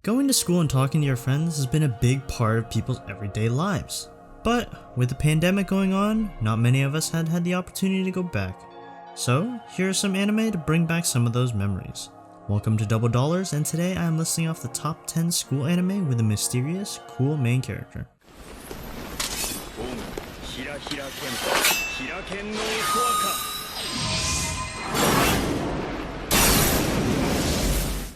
Going to school and talking to your friends has been a big part of people's everyday lives. But with the pandemic going on, not many of us had the opportunity to go back. So here are some anime to bring back some of those memories. Welcome to DoubleDollars, and today I am listing off the top 10 school anime with a mysterious, cool main character.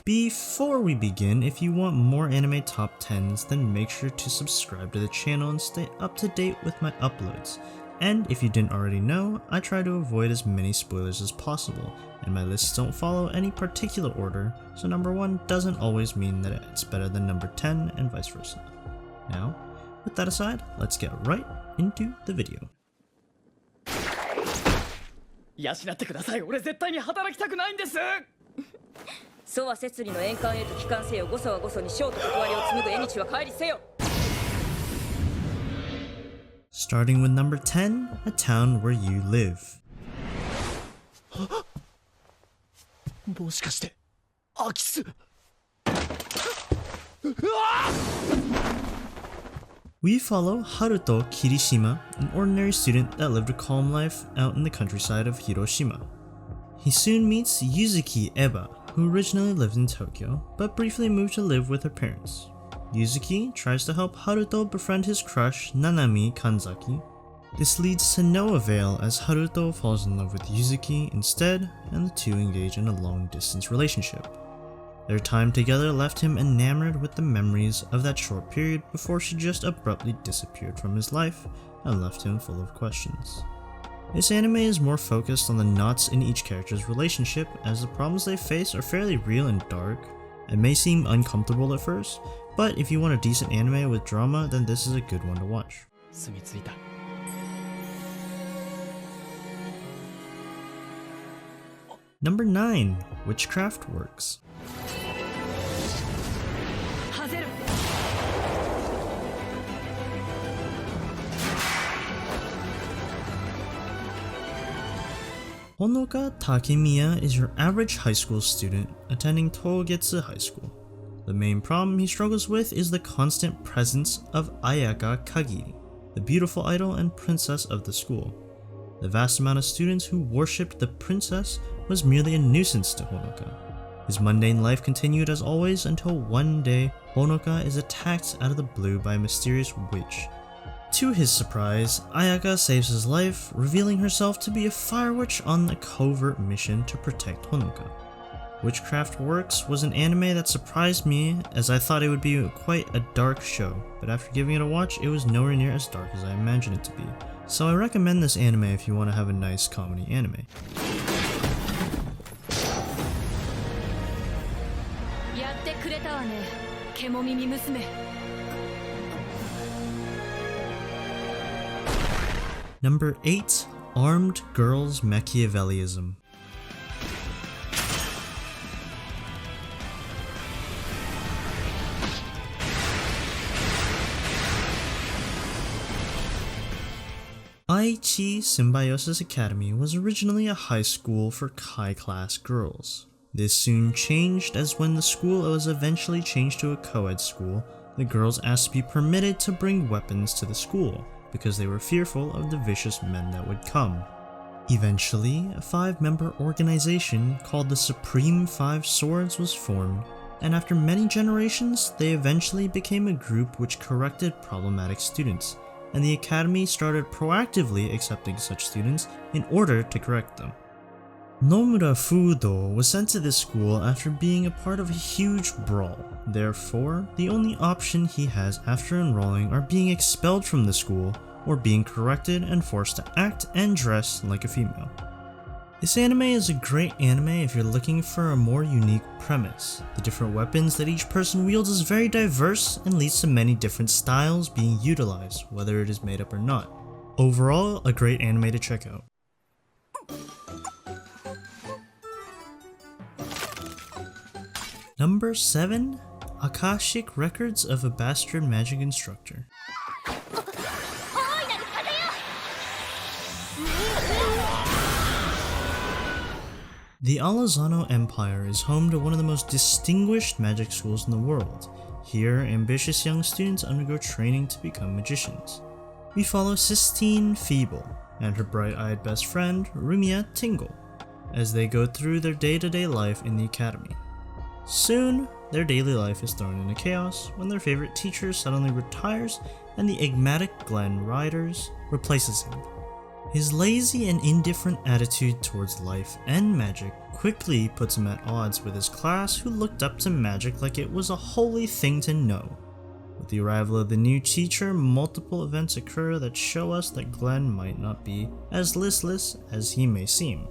Before we begin, if you want more anime top 10s, then make sure to subscribe to the channel and stay up to date with my uploads. And if you didn't already know, I try to avoid as many spoilers as possible, and my lists don't follow any particular order, so number 1 doesn't always mean that it's better than number 10 and vice versa. Now, with that aside, let's get right into the video. 養ってください。俺絶対に働きたくないんです。蘇は摂理の円環へと帰還せよ。誤差は誤差に将と断りを紡ぐ縁は帰りせよ。 Starting with number 10, a town where you live. もしかして空き巣。 We follow Haruto Kirishima, an ordinary student that lived a calm life out in the countryside of Hiroshima. He soon meets Yuzuki Eba, who originally lived in Tokyo, but briefly moved to live with her parents. Yuzuki tries to help Haruto befriend his crush Nanami Kanzaki. This leads to no avail as Haruto falls in love with Yuzuki instead, and the two engage in a long-distance relationship. Their time together left him enamored with the memories of that short period before she just abruptly disappeared from his life and left him full of questions. This anime is more focused on the knots in each character's relationship, as the problems they face are fairly real and dark, and may seem uncomfortable at first, but if you want a decent anime with drama, then this is a good one to watch. Number 9. Witchcraft Works. Honoka Takemiya is your average high school student attending Togetsu High School. The main problem he struggles with is the constant presence of Ayaka Kagiri, the beautiful idol and princess of the school. The vast amount of students who worshipped the princess was merely a nuisance to Honoka. His mundane life continued as always until one day Honoka is attacked out of the blue by a mysterious witch. To his surprise, Ayaka saves his life, revealing herself to be a fire witch on a covert mission to protect Honoka. Witchcraft Works was an anime that surprised me, as I thought it would be quite a dark show, but after giving it a watch, it was nowhere near as dark as I imagined it to be. So I recommend this anime if you want to have a nice comedy anime. Number 8. Armed Girls Machiavellism. Aichi Symbiosis Academy was originally a high school for high-class girls. This soon changed, as when the school was eventually changed to a co-ed school, the girls asked to be permitted to bring weapons to the school, because they were fearful of the vicious men that would come. Eventually, a 5-member organization called the Supreme Five Swords was formed, and after many generations, they eventually became a group which corrected problematic students, and the academy started proactively accepting such students in order to correct them. Nomura Fudo was sent to this school after being a part of a huge brawl. Therefore, the only option he has after enrolling are being expelled from the school or being corrected and forced to act and dress like a female. This anime is a great anime if you're looking for a more unique premise. The different weapons that each person wields is very diverse and leads to many different styles being utilized, whether it is made up or not. Overall, a great anime to check out. Number 7. Akashic Records of a Bastard Magic Instructor. The Alazano Empire is home to one of the most distinguished magic schools in the world. Here, ambitious young students undergo training to become magicians. We follow Sistine Feeble and her bright-eyed best friend, Rumia Tingle, as they go through their day-to-day life in the academy. Soon, their daily life is thrown into chaos when their favorite teacher suddenly retires and the enigmatic Glenn Riders replaces him. His lazy and indifferent attitude towards life and magic quickly puts him at odds with his class, who looked up to magic like it was a holy thing to know. With the arrival of the new teacher, multiple events occur that show us that Glenn might not be as listless as he may seem.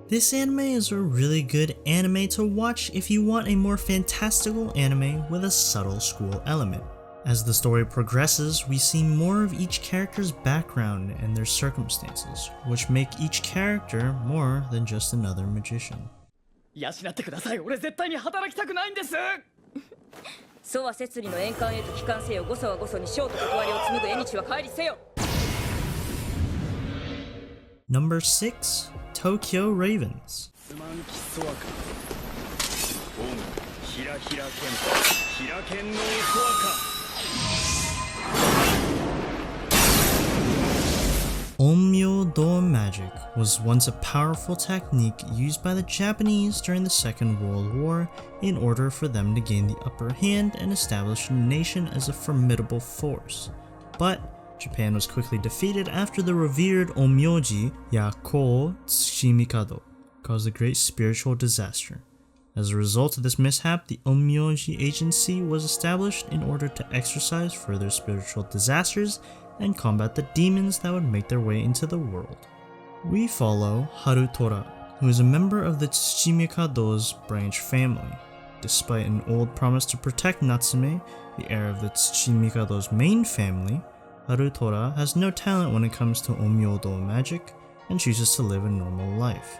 This anime is a really good anime to watch if you want a more fantastical anime with a subtle school element. As the story progresses, we see more of each character's background and their circumstances, which make each character more than just another magician. 養ってください。俺絶対に働きたくないんです。蘇は摂理の円環へと帰還せよ。ごそはごそに将と断りを紡ぐ縁日は帰りせよ。Number 6. Tokyo Ravens. すまんきそわか。オン、ひらひらけん、ひらけんのおそわか。Onmyo-do magic was once a powerful technique used by the Japanese during the Second World War in order for them to gain the upper hand and establish the nation as a formidable force. But Japan was quickly defeated after the revered Onmyoji Yakou Tsuchimikado caused a great spiritual disaster. As a result of this mishap, the Onmyoji Agency was established in order to exorcise further spiritual disasters and combat the demons that would make their way into the world. We follow Harutora, who is a member of the Tsuchimikado's branch family. Despite an old promise to protect Natsume, the heir of the Tsuchimikado's main family, Harutora has no talent when it comes to Onmyo-do magic and chooses to live a normal life.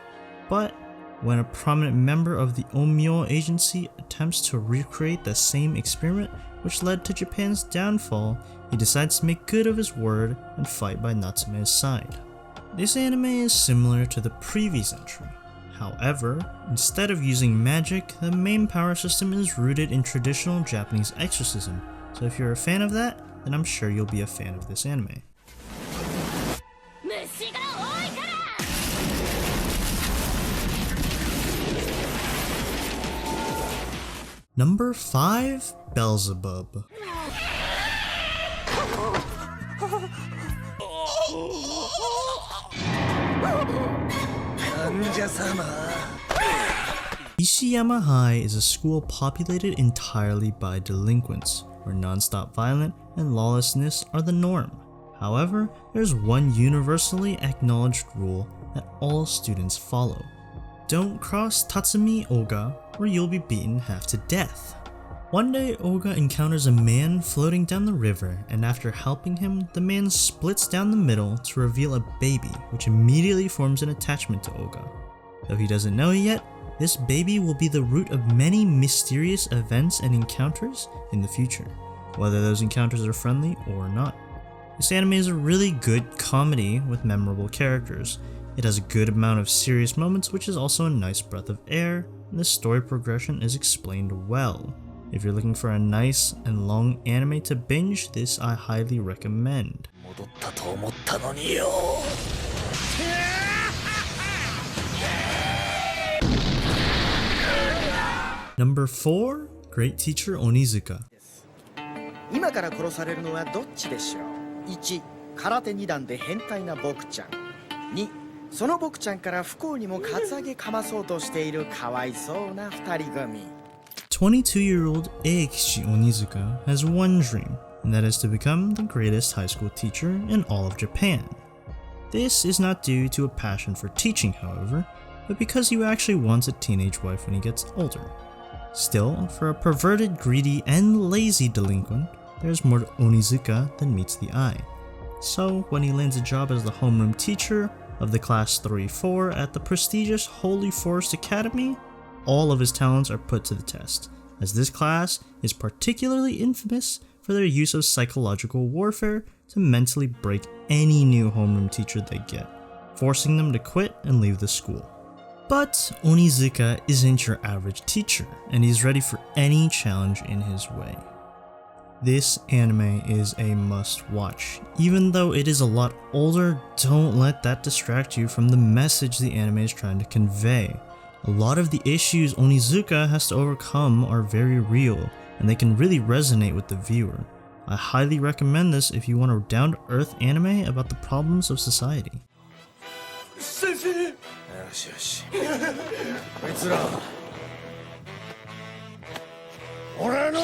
But when a prominent member of the Onmyo Agency attempts to recreate the same experiment which led to Japan's downfall, he decides to make good of his word and fight by Natsume's side. This anime is similar to the previous entry. However, instead of using magic, the main power system is rooted in traditional Japanese exorcism, so if you're a fan of that, then I'm sure you'll be a fan of this anime. Number 5. Beelzebub. Ishiyama High is a school populated entirely by delinquents, where non-stop violence and lawlessness are the norm. However, there's one universally acknowledged rule that all students follow. Don't cross Tatsumi Oga, or you'll be beaten half to death. One day, Oga encounters a man floating down the river, and after helping him, the man splits down the middle to reveal a baby, which immediately forms an attachment to Oga. Though he doesn't know it yet, this baby will be the root of many mysterious events and encounters in the future, whether those encounters are friendly or not. This anime is a really good comedy with memorable characters. It has a good amount of serious moments, which is also a nice breath of air, and the story progression is explained well. If you're looking for a nice and long anime to binge, this I highly recommend. Number 4. Great Teacher Onizuka. 今から殺されるのはどっちでしょう。1、空手2段で変態な僕ちゃん。2、その僕ちゃんから不幸にもカツアゲかまそうとしているかわいそうな二人組。22-year-old Eikichi Onizuka has one dream, and that is to become the greatest high school teacher in all of Japan. This is not due to a passion for teaching, however, but because he actually wants a teenage wife when he gets older. Still, for a perverted, greedy, and lazy delinquent, there's more to Onizuka than meets the eye. So, when he lands a job as the homeroom teacher of the class 3-4 at the prestigious Holy Forest Academy, all of his talents are put to the test, as this class is particularly infamous for their use of psychological warfare to mentally break any new homeroom teacher they get, forcing them to quit and leave the school. But Onizuka isn't your average teacher, and he's ready for any challenge in his way. This anime is a must-watch. Even though it is a lot older, don't let that distract you from the message the anime is trying to convey. A lot of the issues Onizuka has to overcome are very real, and they can really resonate with the viewer. I highly recommend this if you want a down-to-earth anime about the problems of society. よしよしこいつら俺の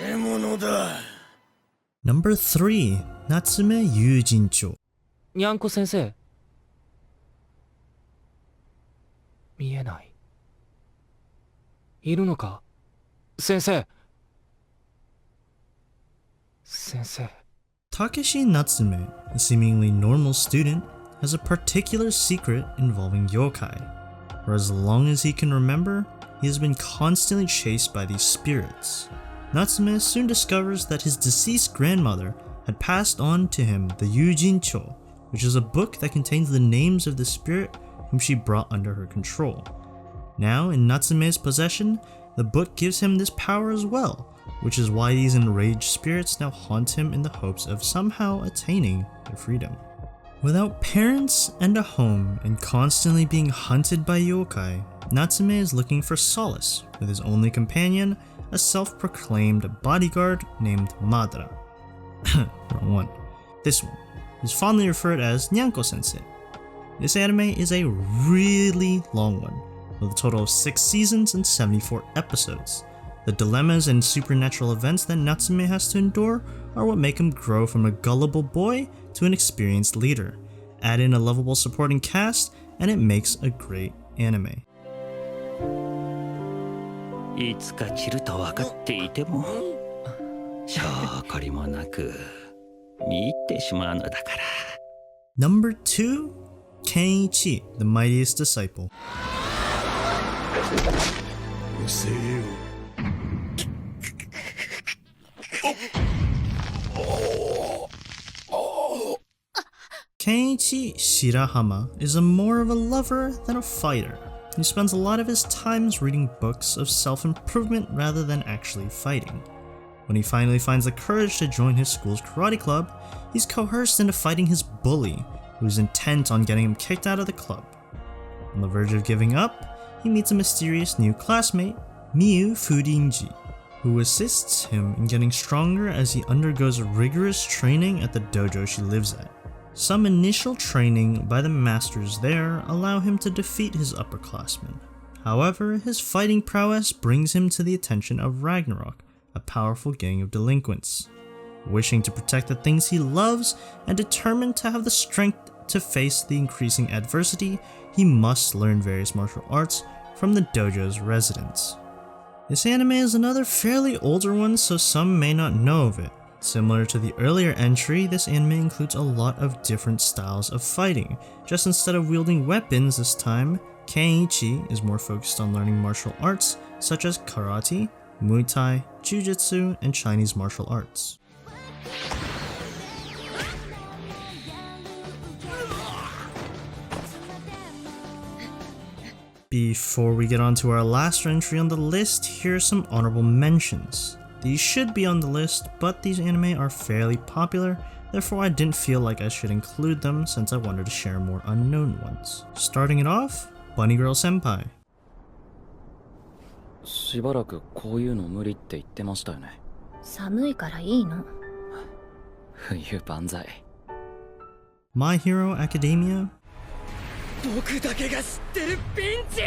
獲物だ Number 3. Natsume Yuujinchou. にゃんこ先生見えないいるのか先生先生 Takeshi Natsume, a seemingly normal student, has a particular secret involving yokai. For as long as he can remember, he has been constantly chased by these spirits. Natsume soon discovers that his deceased grandmother had passed on to him the Yuujinchou, which is a book that contains the names of the spirit whom she brought under her control. Now, in Natsume's possession, the book gives him this power as well, which is why these enraged spirits now haunt him in the hopes of somehow attaining their freedom. Without parents and a home and constantly being hunted by yokai, Natsume is looking for solace with his only companion, a self-proclaimed bodyguard named Madara. Wrong one. This one is fondly referred as Nyanko-sensei. This anime is a really long one, with a total of 6 seasons and 74 episodes. The dilemmas and supernatural events that Natsume has to endure are what make him grow from a gullible boy to an experienced leader. Add in a lovable supporting cast, and it makes a great anime. いつか散ると分かっていても証拠りもなく見入ってしまうのだから。 Number 2. Kenichi, the Mightiest Disciple. うせえよ Kenichi Shirahama is more of a lover than a fighter. He spends a lot of his times reading books of self-improvement rather than actually fighting. When he finally finds the courage to join his school's karate club, he's coerced into fighting his bully, who's intent on getting him kicked out of the club. On the verge of giving up, he meets a mysterious new classmate, Miu Furinji, who assists him in getting stronger as he undergoes rigorous training at the dojo she lives at. Some initial training by the masters there allow him to defeat his upperclassmen. However, his fighting prowess brings him to the attention of Ragnarok, a powerful gang of delinquents. Wishing to protect the things he loves and determined to have the strength to face the increasing adversity, he must learn various martial arts from the dojo's residents. This anime is another fairly older one, so some may not know of it. Similar to the earlier entry, this anime includes a lot of different styles of fighting. Just instead of wielding weapons this time, Kenichi is more focused on learning martial arts such as karate, Muay Thai, Jiu-Jitsu, and Chinese martial arts. Before we get on to our last entry on the list, here are some honorable mentions. These should be on the list, but these anime are fairly popular, therefore I didn't feel like I should include them since I wanted to share more unknown ones. Starting it off, Bunny Girl Senpai. しばらくこういうの無理って言ってましたよね。寒いからいいの。冬万歳。My Hero Academia. 僕だけが知ってるピンチ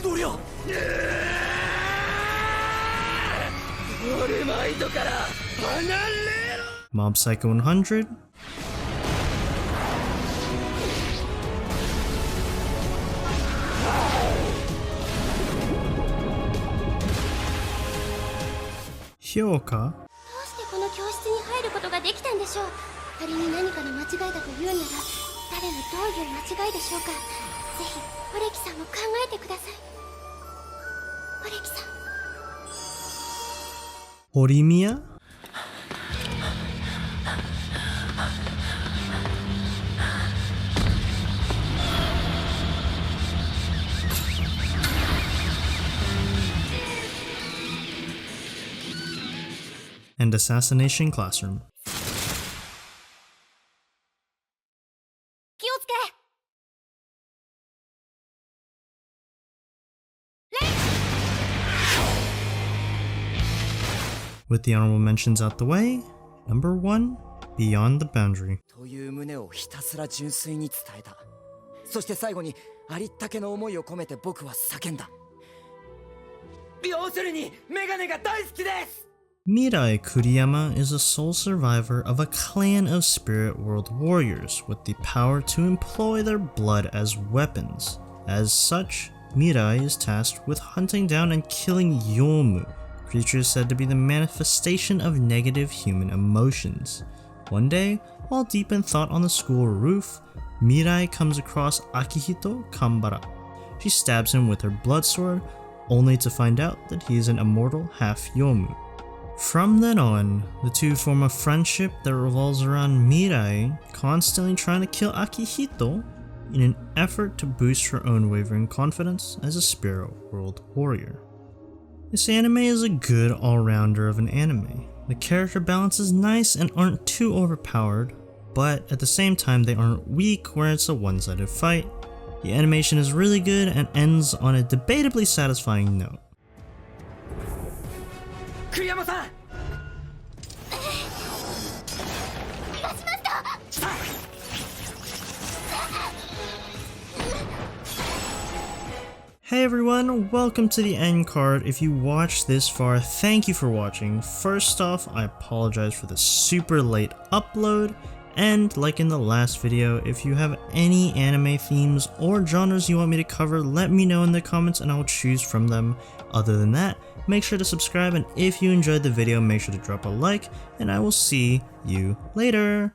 どりゃオルマイドから離れろ Mob Psycho 100. Hyoka. どうしてこの教室に入ることができたんでしょう。仮に何かの間違いだと言うなら誰のどういう間違いでしょうか。ぜひオレキさんも考えてください。オレキさん Horimiya. and Assassination Classroom. 気をつけ。 With the honorable mentions out the way, number 1, Beyond the Boundary. という旨をひたすら純粋に伝えた。そして最後にありったけの思いを込めて僕は叫んだ。要するにメガネが大好きです。 Mirai Kuriyama is a sole survivor of a clan of spirit world warriors with the power to employ their blood as weapons. As such, Mirai is tasked with hunting down and killing Yomu, creatures said to be the manifestation of negative human emotions. One day, while deep in thought on the school roof, Mirai comes across Akihito Kambara. She stabs him with her blood sword, only to find out that he is an immortal half-Yomu. From then on, the two form a friendship that revolves around Mirai constantly trying to kill Akihito in an effort to boost her own wavering confidence as a spirit world warrior. This anime is a good all-rounder of an anime. The character balance is nice and aren't too overpowered, but at the same time they aren't weak where it's a one-sided fight. The animation is really good and ends on a debatably satisfying note. 栗山さん。 Hey everyone, welcome to the end card. If you watched this far, thank you for watching. First off, I apologize for the super late upload, and like in the last video, if you have any anime themes or genres you want me to cover, let me know in the comments and I'll choose from them. Other than that, make sure to subscribe, and if you enjoyed the video, make sure to drop a like, and I will see you later.